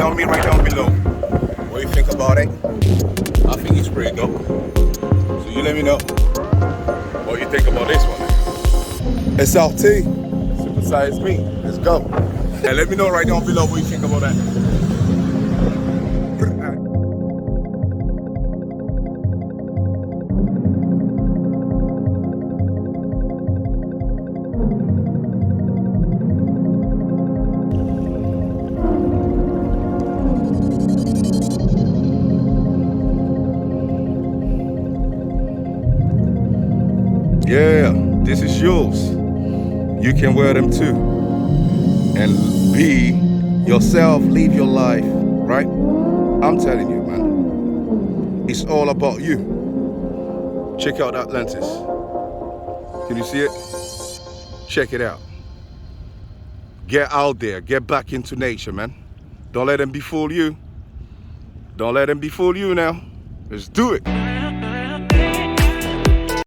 tell me right down below what you think about it. I think it's pretty dope. So you let me know what you think about this one. Srt, sympathize me. Let's go. And let me know right down below what you think about that. Yeah, this is yours. You can wear them too. And be yourself, live your life, right? I'm telling you, man. It's all about you. Check out that lenses. Can you see it? Check it out. Get out there, get back into nature, man. Don't let them befool you. Don't let them befool you now. Let's do it.